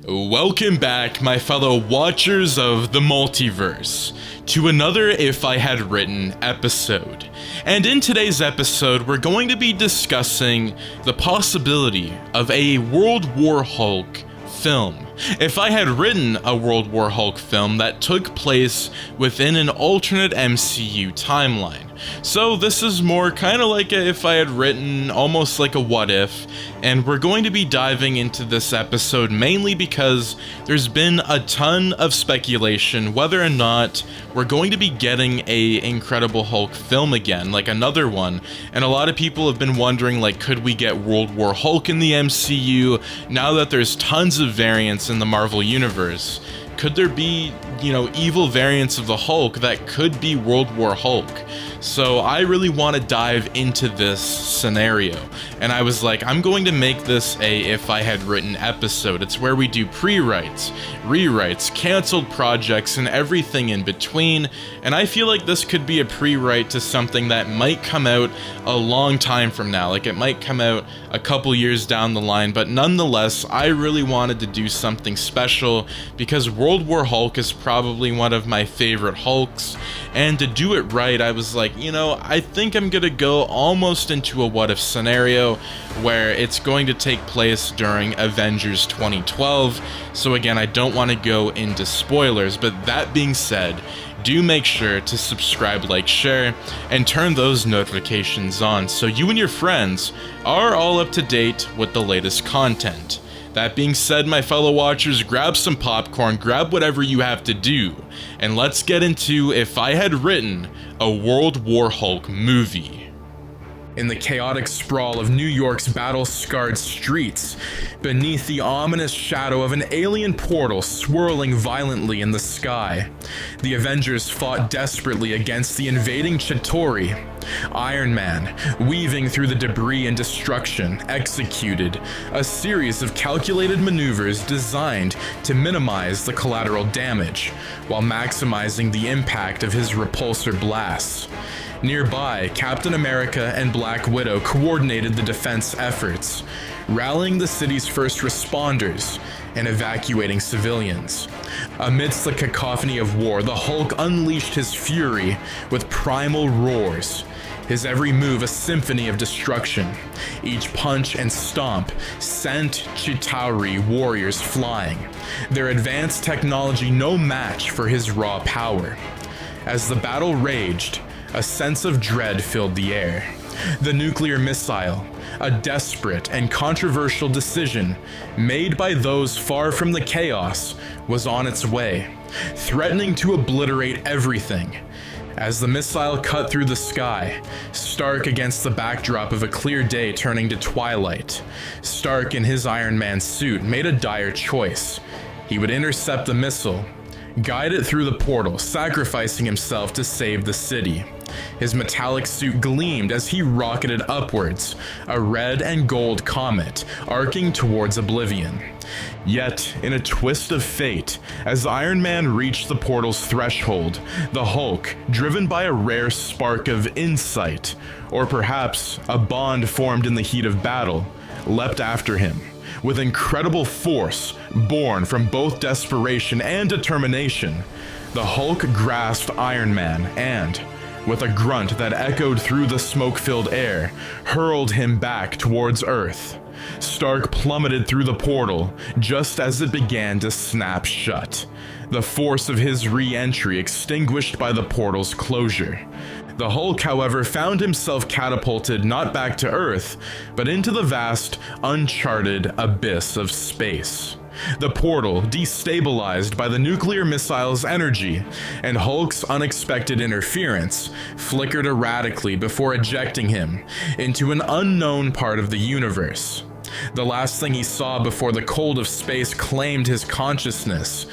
Welcome back, my fellow watchers of the multiverse, to another If I Had Written episode. And in today's episode, we're going to be discussing the possibility of a World War Hulk film. If I had written a World War Hulk film that took place within an alternate MCU timeline. So this is more kind of like if I had written, almost like a what if, and we're going to be diving into this episode mainly because there's been a ton of speculation whether or not we're going to be getting a Incredible Hulk film again, like another one, and a lot of people have been wondering, like, could we get World War Hulk in the MCU now that there's tons of variants in the Marvel Universe? Could there be, evil variants of the Hulk that could be World War Hulk? So I really want to dive into this scenario, and I was like, I'm going to make this a If I Had Written episode. It's where we do pre-writes, rewrites, canceled projects, and everything in between, and I feel like this could be a pre-write to something that might come out a long time from now, like it might come out a couple years down the line, but nonetheless, I really wanted to do something special because World War Hulk is probably one of my favorite Hulks, and to do it right, I was like, I think I'm gonna go almost into a what if scenario where it's going to take place during Avengers 2012. So again, I don't want to go into spoilers, but that being said, do make sure to subscribe, like, share, and turn those notifications on so you and your friends are all up to date with the latest content. That being said, my fellow watchers, grab some popcorn, grab whatever you have to do, and let's get into If I Had Written a World War Hulk movie. In the chaotic sprawl of New York's battle-scarred streets, beneath the ominous shadow of an alien portal swirling violently in the sky, the Avengers fought desperately against the invading Chitauri. Iron Man, weaving through the debris and destruction, executed a series of calculated maneuvers designed to minimize the collateral damage, while maximizing the impact of his repulsor blasts. Nearby, Captain America and Black Widow coordinated the defense efforts, rallying the city's first responders and evacuating civilians. Amidst the cacophony of war, the Hulk unleashed his fury with primal roars, his every move a symphony of destruction. Each punch and stomp sent Chitauri warriors flying, their advanced technology no match for his raw power. As the battle raged, a sense of dread filled the air. The nuclear missile, a desperate and controversial decision made by those far from the chaos, was on its way, threatening to obliterate everything. As the missile cut through the sky, stark against the backdrop of a clear day turning to twilight, Stark in his Iron Man suit made a dire choice. He would intercept the missile, guide it through the portal, sacrificing himself to save the city. His metallic suit gleamed as he rocketed upwards, a red and gold comet arcing towards oblivion. Yet, in a twist of fate, as Iron Man reached the portal's threshold, the Hulk, driven by a rare spark of insight, or perhaps a bond formed in the heat of battle, leapt after him. With incredible force, born from both desperation and determination, the Hulk grasped Iron Man and, with a grunt that echoed through the smoke-filled air, hurled him back towards Earth. Stark plummeted through the portal just as it began to snap shut, the force of his re-entry extinguished by the portal's closure. The Hulk, however, found himself catapulted not back to Earth, but into the vast, uncharted abyss of space. The portal, destabilized by the nuclear missile's energy, and Hulk's unexpected interference, flickered erratically before ejecting him into an unknown part of the universe. The last thing he saw before the cold of space claimed his consciousness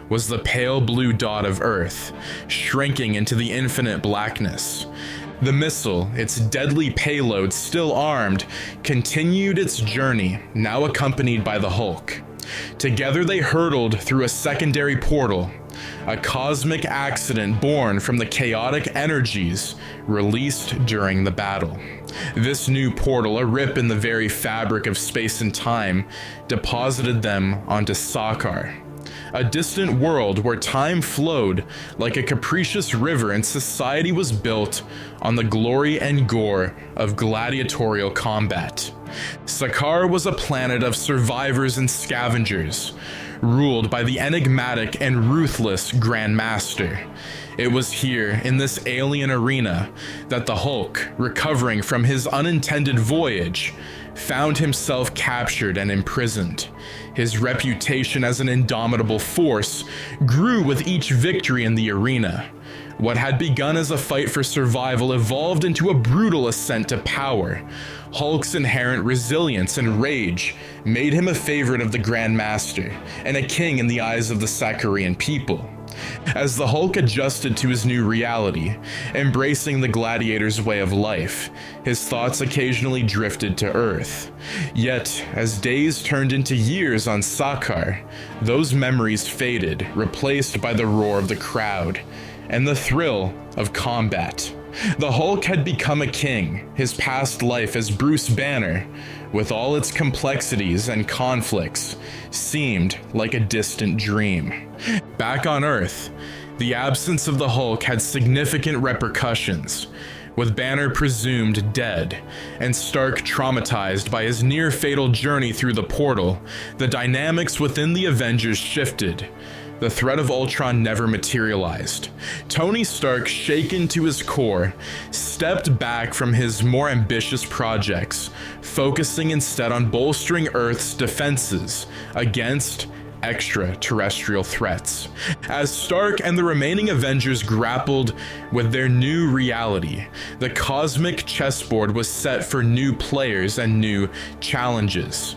was the pale blue dot of Earth, shrinking into the infinite blackness. The missile, its deadly payload still armed, continued its journey, now accompanied by the Hulk. Together they hurtled through a secondary portal, a cosmic accident born from the chaotic energies released during the battle. This new portal, a rip in the very fabric of space and time, deposited them onto Sakaar, a distant world where time flowed like a capricious river and society was built on the glory and gore of gladiatorial combat. Sakaar was a planet of survivors and scavengers, ruled by the enigmatic and ruthless Grand Master. It was here, in this alien arena, that the Hulk, recovering from his unintended voyage, found himself captured and imprisoned. His reputation as an indomitable force grew with each victory in the arena. What had begun as a fight for survival evolved into a brutal ascent to power. Hulk's inherent resilience and rage made him a favorite of the Grand Master and a king in the eyes of the Sakaarian people. As the Hulk adjusted to his new reality, embracing the gladiator's way of life, his thoughts occasionally drifted to Earth. Yet, as days turned into years on Sakaar, those memories faded, replaced by the roar of the crowd and the thrill of combat. The Hulk had become a king, his past life as Bruce Banner, with all its complexities and conflicts, seemed like a distant dream. Back on Earth, the absence of the Hulk had significant repercussions, with Banner presumed dead and Stark traumatized by his near-fatal journey through the portal. The dynamics within the Avengers shifted. The threat of Ultron never materialized. Tony Stark, shaken to his core, stepped back from his more ambitious projects, focusing instead on bolstering Earth's defenses against extraterrestrial threats. As Stark and the remaining Avengers grappled with their new reality, the cosmic chessboard was set for new players and new challenges.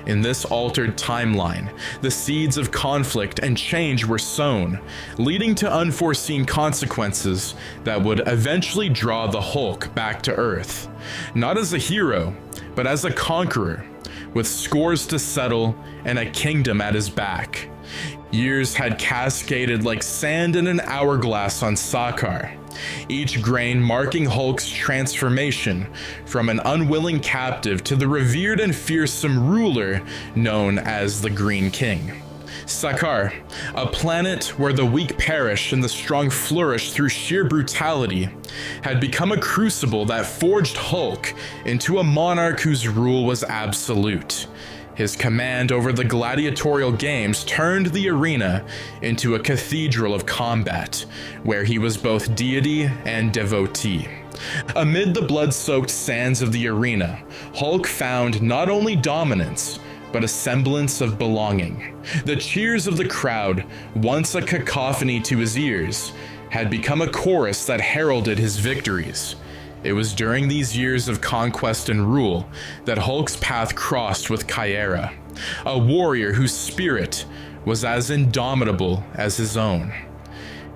In this altered timeline, the seeds of conflict and change were sown, leading to unforeseen consequences that would eventually draw the Hulk back to Earth, not as a hero, but as a conqueror, with scores to settle and a kingdom at his back. Years had cascaded like sand in an hourglass on Sakaar, each grain marking Hulk's transformation from an unwilling captive to the revered and fearsome ruler known as the Green King. Sakaar, a planet where the weak perish and the strong flourish through sheer brutality, had become a crucible that forged Hulk into a monarch whose rule was absolute. His command over the gladiatorial games turned the arena into a cathedral of combat, where he was both deity and devotee. Amid the blood-soaked sands of the arena, Hulk found not only dominance, but a semblance of belonging. The cheers of the crowd, once a cacophony to his ears, had become a chorus that heralded his victories. It was during these years of conquest and rule that Hulk's path crossed with Kyera, a warrior whose spirit was as indomitable as his own.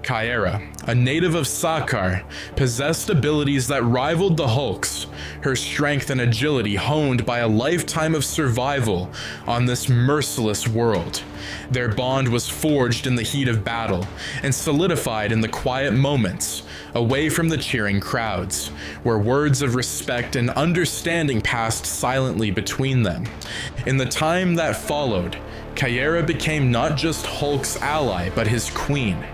Kyera, a native of Sakaar, possessed abilities that rivaled the Hulk's, her strength and agility honed by a lifetime of survival on this merciless world. Their bond was forged in the heat of battle and solidified in the quiet moments, away from the cheering crowds, where words of respect and understanding passed silently between them. In the time that followed, Kyera became not just Hulk's ally, but his queen.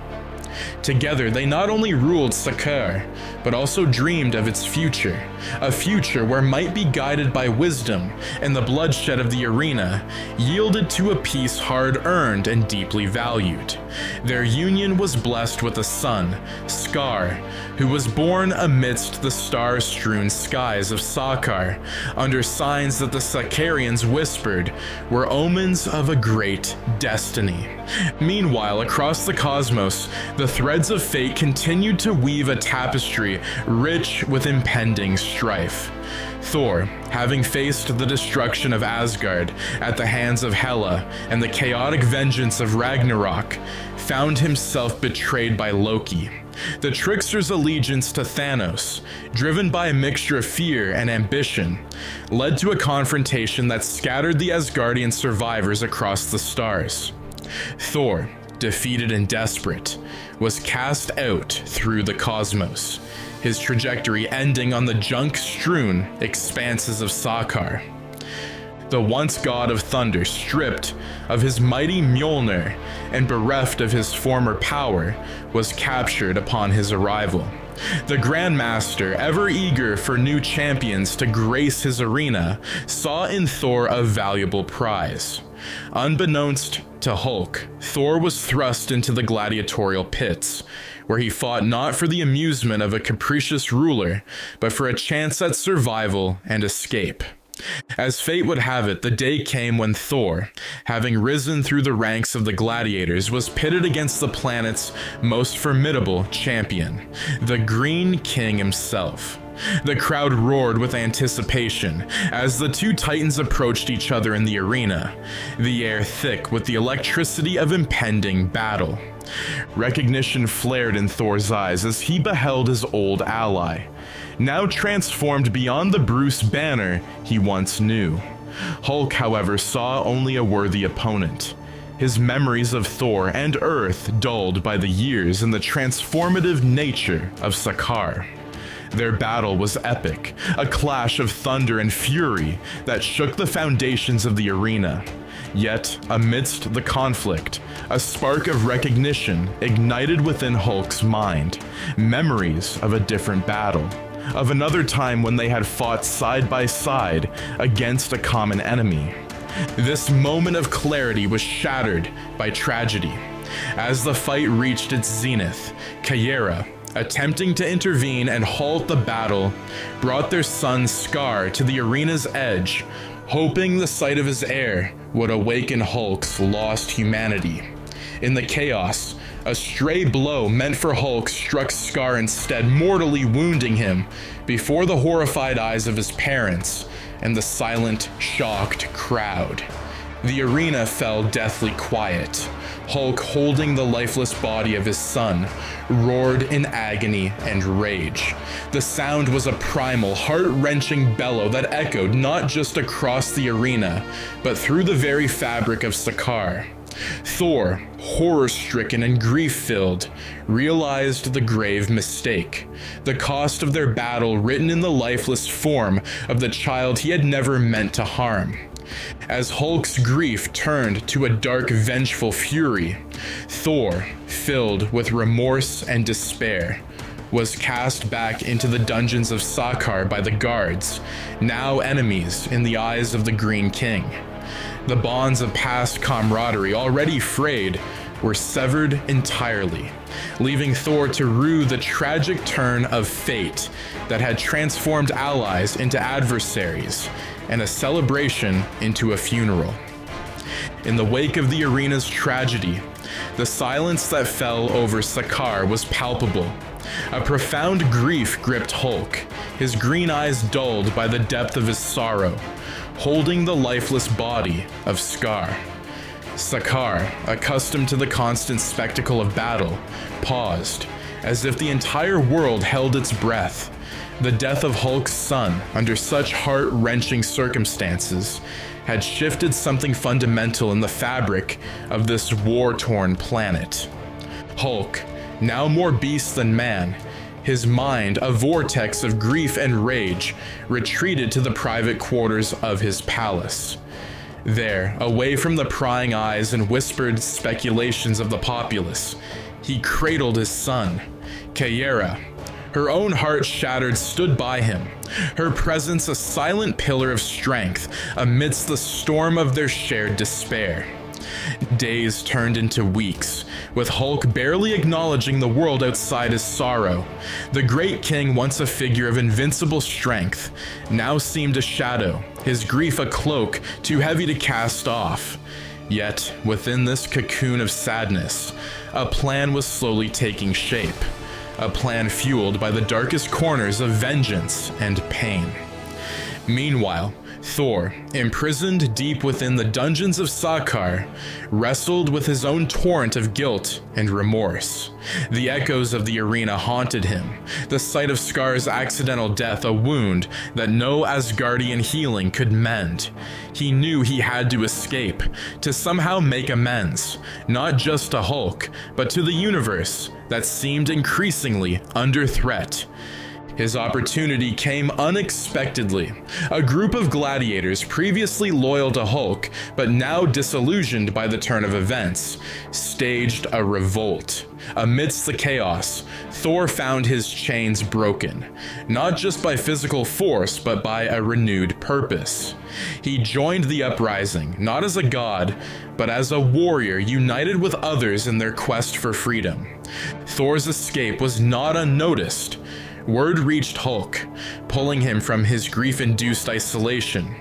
Together, they not only ruled Sakaar, but also dreamed of its future, a future where might be guided by wisdom, and the bloodshed of the arena yielded to a peace hard-earned and deeply valued. Their union was blessed with a son, Sakaar, who was born amidst the star-strewn skies of Sakaar, under signs that the Sakaarians whispered were omens of a great destiny. Meanwhile, across the cosmos, the threads of fate continued to weave a tapestry rich with impending strife. Thor, having faced the destruction of Asgard at the hands of Hela and the chaotic vengeance of Ragnarok, found himself betrayed by Loki. The trickster's allegiance to Thanos, driven by a mixture of fear and ambition, led to a confrontation that scattered the Asgardian survivors across the stars. Thor, defeated and desperate, was cast out through the cosmos, his trajectory ending on the junk-strewn expanses of Sakaar. The once god of thunder, stripped of his mighty Mjolnir and bereft of his former power, was captured upon his arrival. The Grandmaster, ever eager for new champions to grace his arena, saw in Thor a valuable prize. Unbeknownst to Hulk, Thor was thrust into the gladiatorial pits, where he fought not for the amusement of a capricious ruler, but for a chance at survival and escape. As fate would have it, the day came when Thor, having risen through the ranks of the gladiators, was pitted against the planet's most formidable champion, the Green King himself. The crowd roared with anticipation as the two titans approached each other in the arena, the air thick with the electricity of impending battle. Recognition flared in Thor's eyes as he beheld his old ally, now transformed beyond the Bruce Banner he once knew. Hulk, however, saw only a worthy opponent, his memories of Thor and Earth dulled by the years and the transformative nature of Sakaar. Their battle was epic, a clash of thunder and fury that shook the foundations of the arena. Yet, amidst the conflict, a spark of recognition ignited within Hulk's mind, memories of a different battle, of another time when they had fought side by side against a common enemy. This moment of clarity was shattered by tragedy. As the fight reached its zenith, Kyera, attempting to intervene and halt the battle, brought their son Sakaar to the arena's edge, hoping the sight of his heir would awaken Hulk's lost humanity. In the chaos, a stray blow meant for Hulk struck Sakaar instead, mortally wounding him before the horrified eyes of his parents and the silent, shocked crowd. The arena fell deathly quiet. Hulk, holding the lifeless body of his son, roared in agony and rage. The sound was a primal, heart-wrenching bellow that echoed not just across the arena, but through the very fabric of Sakaar. Thor, horror-stricken and grief-filled, realized the grave mistake, the cost of their battle written in the lifeless form of the child he had never meant to harm. As Hulk's grief turned to a dark, vengeful fury, Thor, filled with remorse and despair, was cast back into the dungeons of Sakaar by the guards, now enemies in the eyes of the Green King. The bonds of past camaraderie, already frayed, were severed entirely, leaving Thor to rue the tragic turn of fate that had transformed allies into adversaries and a celebration into a funeral. In the wake of the arena's tragedy, the silence that fell over Sakaar was palpable. A profound grief gripped Hulk, his green eyes dulled by the depth of his sorrow, holding the lifeless body of Sakaar. Sakaar, accustomed to the constant spectacle of battle, paused, as if the entire world held its breath. The death of Hulk's son, under such heart-wrenching circumstances, had shifted something fundamental in the fabric of this war-torn planet. Hulk, now more beast than man, his mind a vortex of grief and rage, retreated to the private quarters of his palace. There, away from the prying eyes and whispered speculations of the populace, he cradled his son. Kyera, her own heart shattered, stood by him, her presence a silent pillar of strength amidst the storm of their shared despair. Days turned into weeks, with Hulk barely acknowledging the world outside his sorrow. The Great King, once a figure of invincible strength, now seemed a shadow, his grief a cloak too heavy to cast off. Yet, within this cocoon of sadness, a plan was slowly taking shape. A plan fueled by the darkest corners of vengeance and pain. Meanwhile, Thor, imprisoned deep within the dungeons of Sakaar, wrestled with his own torrent of guilt and remorse. The echoes of the arena haunted him, the sight of Skar's accidental death a wound that no Asgardian healing could mend. He knew he had to escape, to somehow make amends, not just to Hulk, but to the universe that seemed increasingly under threat. His opportunity came unexpectedly. A group of gladiators previously loyal to Hulk, but now disillusioned by the turn of events, staged a revolt. Amidst the chaos, Thor found his chains broken, not just by physical force, but by a renewed purpose. He joined the uprising, not as a god, but as a warrior united with others in their quest for freedom. Thor's escape was not unnoticed. Word reached Hulk, pulling him from his grief-induced isolation.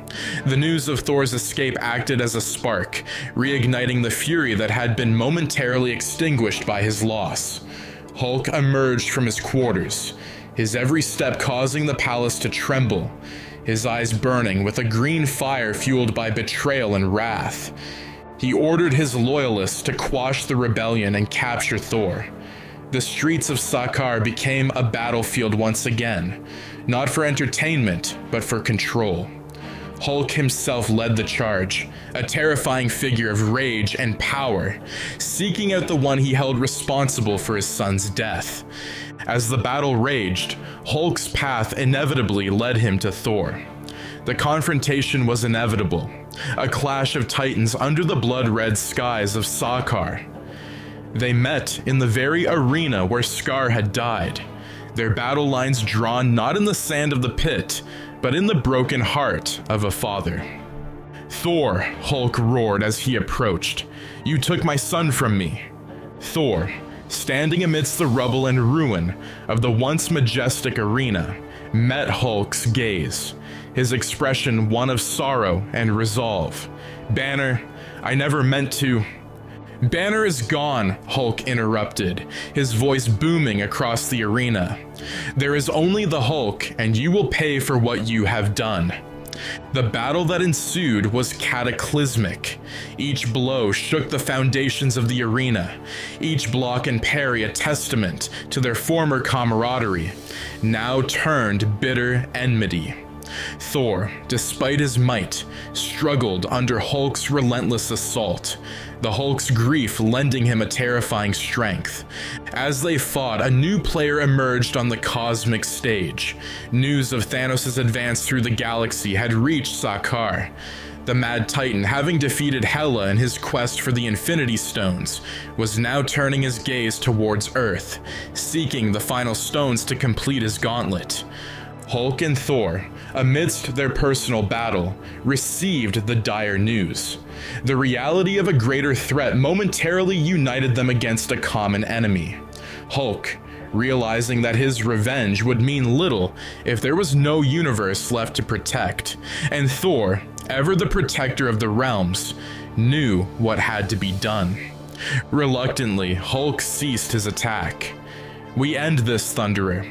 The news of Thor's escape acted as a spark, reigniting the fury that had been momentarily extinguished by his loss. Hulk emerged from his quarters, his every step causing the palace to tremble, his eyes burning with a green fire fueled by betrayal and wrath. He ordered his loyalists to quash the rebellion and capture Thor. The streets of Sakaar became a battlefield once again, not for entertainment, but for control. Hulk himself led the charge, a terrifying figure of rage and power, seeking out the one he held responsible for his son's death. As the battle raged, Hulk's path inevitably led him to Thor. The confrontation was inevitable, a clash of titans under the blood-red skies of Sakaar. They met in the very arena where Sakaar had died, their battle lines drawn not in the sand of the pit, but in the broken heart of a father. "Thor," Hulk roared as he approached, "you took my son from me." Thor, standing amidst the rubble and ruin of the once majestic arena, met Hulk's gaze, his expression one of sorrow and resolve. "Banner, I never meant to—" "Banner is gone," Hulk interrupted, his voice booming across the arena. "There is only the Hulk, and you will pay for what you have done." The battle that ensued was cataclysmic. Each blow shook the foundations of the arena, each block and parry a testament to their former camaraderie, now turned bitter enmity. Thor, despite his might, struggled under Hulk's relentless assault, the Hulk's grief lending him a terrifying strength. As they fought, a new player emerged on the cosmic stage. News of Thanos' advance through the galaxy had reached Sakaar. The Mad Titan, having defeated Hela in his quest for the Infinity Stones, was now turning his gaze towards Earth, seeking the final stones to complete his gauntlet. Hulk and Thor, amidst their personal battle, received the dire news. The reality of a greater threat momentarily united them against a common enemy. Hulk, realizing that his revenge would mean little if there was no universe left to protect, and Thor, ever the protector of the realms, knew what had to be done. Reluctantly, Hulk ceased his attack. "We end this, Thunderer.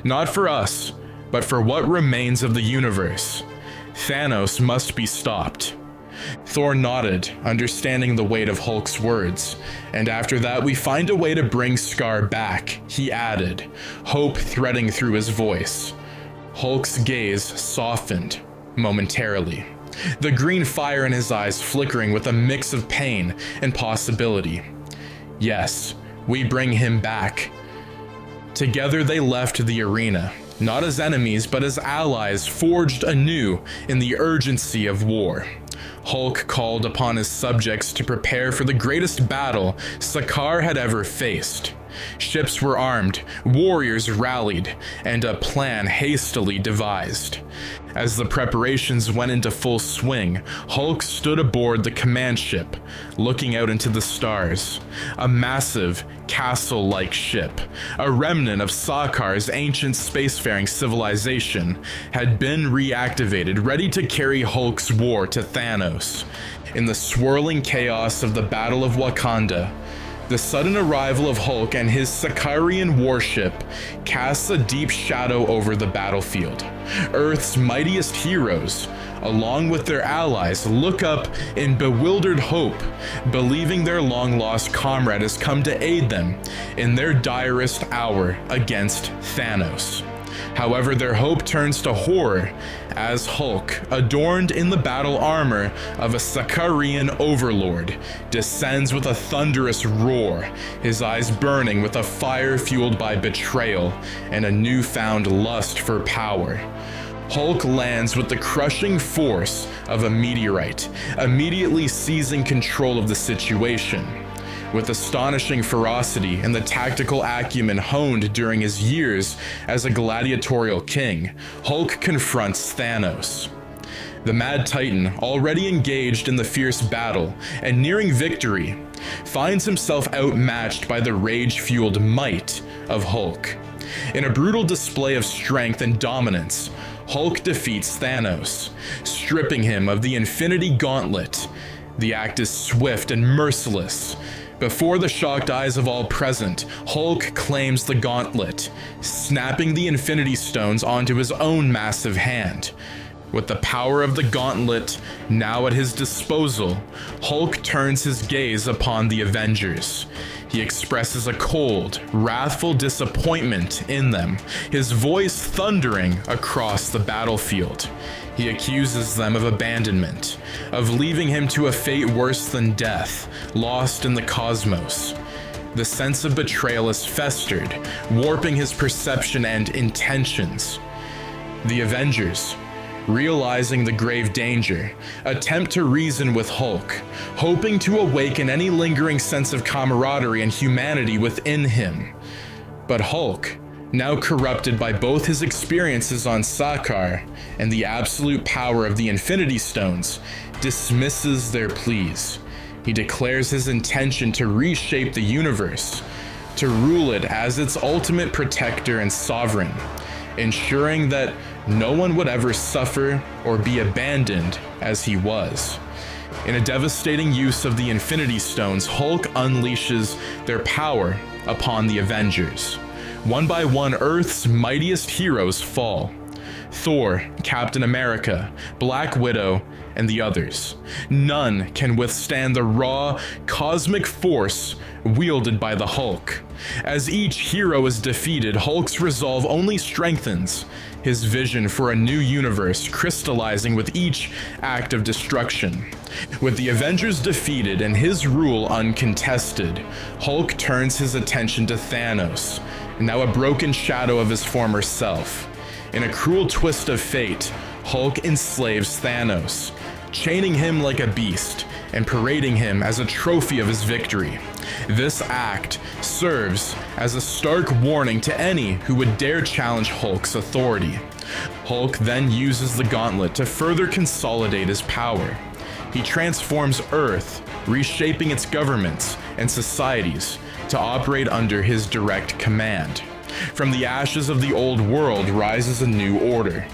Not for us, but for what remains of the universe. Thanos must be stopped." Thor nodded, understanding the weight of Hulk's words, and after that we find a way to bring Sakaar back, he added, hope threading through his voice. Hulk's gaze softened momentarily, the green fire in his eyes flickering with a mix of pain and possibility. "Yes, we bring him back." Together they left the arena, not as enemies, but as allies forged anew in the urgency of war. Hulk called upon his subjects to prepare for the greatest battle Sakaar had ever faced. Ships were armed, warriors rallied, and a plan hastily devised. As the preparations went into full swing, Hulk stood aboard the command ship, looking out into the stars. A massive, castle-like ship, a remnant of Sakaar's ancient spacefaring civilization, had been reactivated, ready to carry Hulk's war to Thanos. In the swirling chaos of the Battle of Wakanda, the sudden arrival of Hulk and his Sakaarian warship casts a deep shadow over the battlefield, Earth's mightiest heroes, along with their allies, look up in bewildered hope, believing their long-lost comrade has come to aid them in their direst hour against Thanos. However, their hope turns to horror as Hulk, adorned in the battle armor of a Sakaarian overlord, descends with a thunderous roar, his eyes burning with a fire fueled by betrayal and a newfound lust for power. Hulk lands with the crushing force of a meteorite, immediately seizing control of the situation. With astonishing ferocity and the tactical acumen honed during his years as a gladiatorial king, Hulk confronts Thanos. The Mad Titan, already engaged in the fierce battle and nearing victory, finds himself outmatched by the rage-fueled might of Hulk. In a brutal display of strength and dominance, Hulk defeats Thanos, stripping him of the Infinity Gauntlet. The act is swift and merciless. Before the shocked eyes of all present, Hulk claims the gauntlet, snapping the Infinity Stones onto his own massive hand. With the power of the gauntlet now at his disposal, Hulk turns his gaze upon the Avengers. He expresses a cold, wrathful disappointment in them, his voice thundering across the battlefield. He accuses them of abandonment, of leaving him to a fate worse than death, lost in the cosmos. The sense of betrayal has festered, warping his perception and intentions. The Avengers, realizing the grave danger, attempt to reason with Hulk, hoping to awaken any lingering sense of camaraderie and humanity within him. But Hulk, now corrupted by both his experiences on Sakaar and the absolute power of the Infinity Stones, dismisses their pleas. He declares his intention to reshape the universe, to rule it as its ultimate protector and sovereign, ensuring that no one would ever suffer or be abandoned as he was. In a devastating use of the Infinity Stones, Hulk unleashes their power upon the Avengers. One by one, Earth's mightiest heroes fall. Thor, Captain America, Black Widow, and the others. None can withstand the raw, cosmic force wielded by the Hulk. As each hero is defeated, Hulk's resolve only strengthens, his vision for a new universe crystallizing with each act of destruction. With the Avengers defeated and his rule uncontested, Hulk turns his attention to Thanos, now a broken shadow of his former self. In a cruel twist of fate, Hulk enslaves Thanos, chaining him like a beast and parading him as a trophy of his victory. This act serves as a stark warning to any who would dare challenge Hulk's authority. Hulk then uses the gauntlet to further consolidate his power. He transforms Earth, reshaping its governments and societies to operate under his direct command. From the ashes of the old world rises a new order,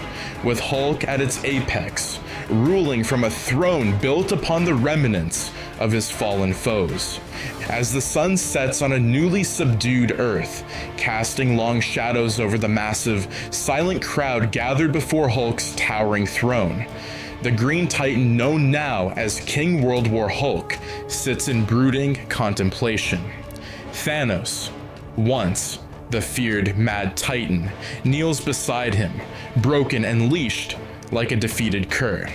with Hulk at its apex, ruling from a throne built upon the remnants of his fallen foes. As the sun sets on a newly subdued Earth, casting long shadows over the massive, silent crowd gathered before Hulk's towering throne, the Green Titan, known now as King World War Hulk, sits in brooding contemplation. Thanos, once the feared Mad Titan, kneels beside him, broken and leashed like a defeated cur.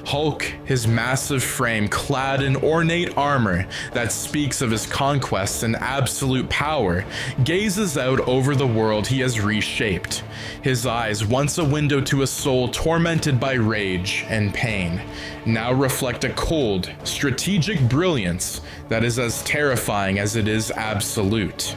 Hulk, his massive frame clad in ornate armor that speaks of his conquests and absolute power, gazes out over the world he has reshaped. His eyes, once a window to a soul tormented by rage and pain, now reflect a cold, strategic brilliance that is as terrifying as it is absolute.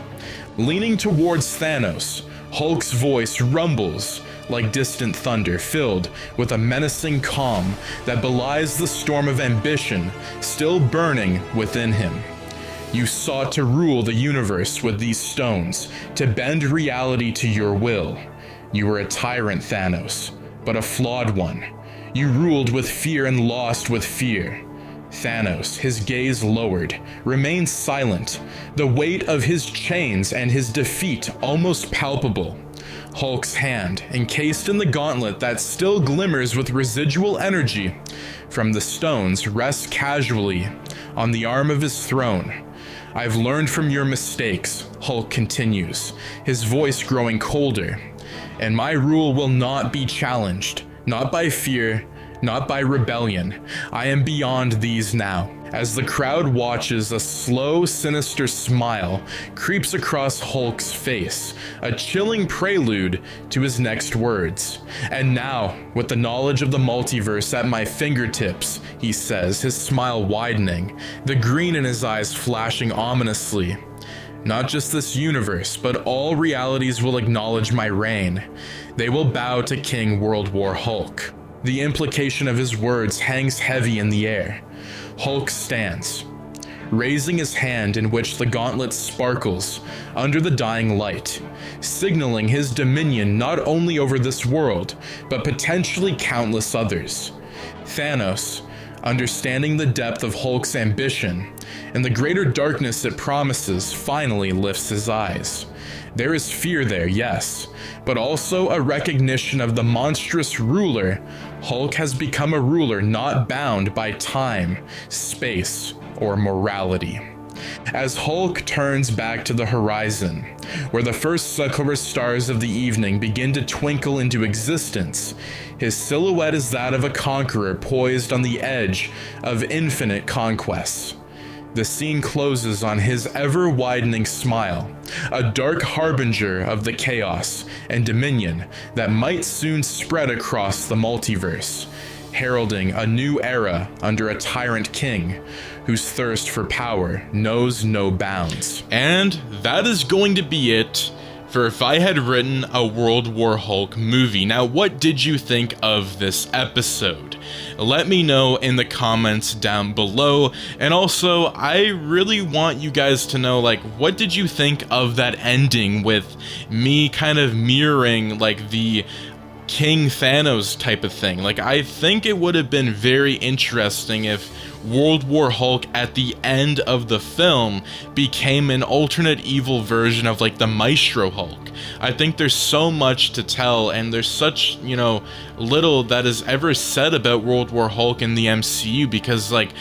Leaning towards Thanos, Hulk's voice rumbles like distant thunder, filled with a menacing calm that belies the storm of ambition still burning within him. You sought to rule the universe with these stones, to bend reality to your will. You were a tyrant, Thanos, but a flawed one. You ruled with fear and lost with fear. Thanos, his gaze lowered, remained silent, the weight of his chains and his defeat almost palpable. Hulk's hand, encased in the gauntlet that still glimmers with residual energy from the stones, rests casually on the arm of his throne. I've learned from your mistakes, Hulk continues, his voice growing colder, and my rule will not be challenged, not by fear, not by rebellion. I am beyond these now. As the crowd watches, a slow, sinister smile creeps across Hulk's face, a chilling prelude to his next words. And now, with the knowledge of the multiverse at my fingertips, he says, his smile widening, the green in his eyes flashing ominously. Not just this universe, but all realities will acknowledge my reign. They will bow to King World War Hulk. The implication of his words hangs heavy in the air. Hulk stands, raising his hand in which the gauntlet sparkles under the dying light, signaling his dominion not only over this world, but potentially countless others. Thanos, understanding the depth of Hulk's ambition and the greater darkness it promises, finally lifts his eyes. There is fear there, yes, but also a recognition of the monstrous ruler. Hulk has become a ruler not bound by time, space, or morality. As Hulk turns back to the horizon, where the first Sakaar stars of the evening begin to twinkle into existence, his silhouette is that of a conqueror poised on the edge of infinite conquests. The scene closes on his ever-widening smile, a dark harbinger of the chaos and dominion that might soon spread across the multiverse, heralding a new era under a tyrant king whose thirst for power knows no bounds. And that is going to be it for If I Had Written a World War Hulk Movie. Now, what did you think of this episode? Let me know in the comments down below. And also, I really want you guys to know, like, what did you think of that ending with me kind of mirroring, like, the King Thanos type of thing? Like, I think it would have been very interesting if World War Hulk at the end of the film became an alternate evil version of like the Maestro Hulk. I think there's so much to tell, and there's such, you know, little that is ever said about World War Hulk in the MCU, because like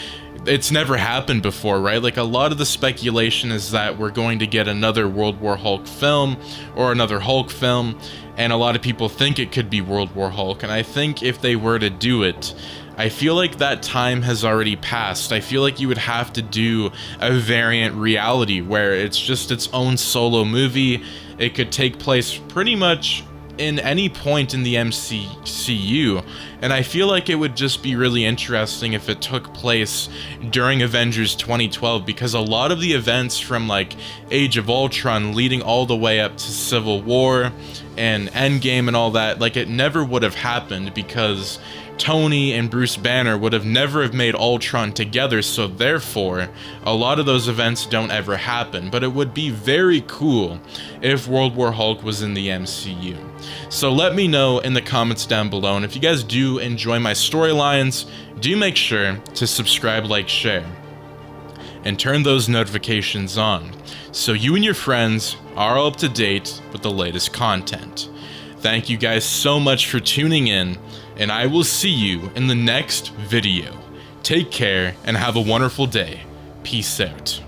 it's never happened before, right? Like a lot of the speculation is that we're going to get another World War Hulk film or another Hulk film, and a lot of people think it could be World War Hulk. And I think if they were to do it, I feel like that time has already passed. I feel like you would have to do a variant reality where it's just its own solo movie. It could take place pretty much in any point in the MCU, and I feel like it would just be really interesting if it took place during Avengers 2012, because a lot of the events from like Age of Ultron leading all the way up to Civil War and Endgame and all that, like it never would have happened because Tony and Bruce Banner would have never have made Ultron together, so therefore a lot of those events don't ever happen. But it would be very cool if World War Hulk was in the MCU. So let me know in the comments down below, and if you guys do enjoy my storylines, do make sure to subscribe, like, share, and turn those notifications on so you and your friends are all up to date with the latest content. Thank you guys so much for tuning in, and I will see you in the next video. Take care and have a wonderful day. Peace out.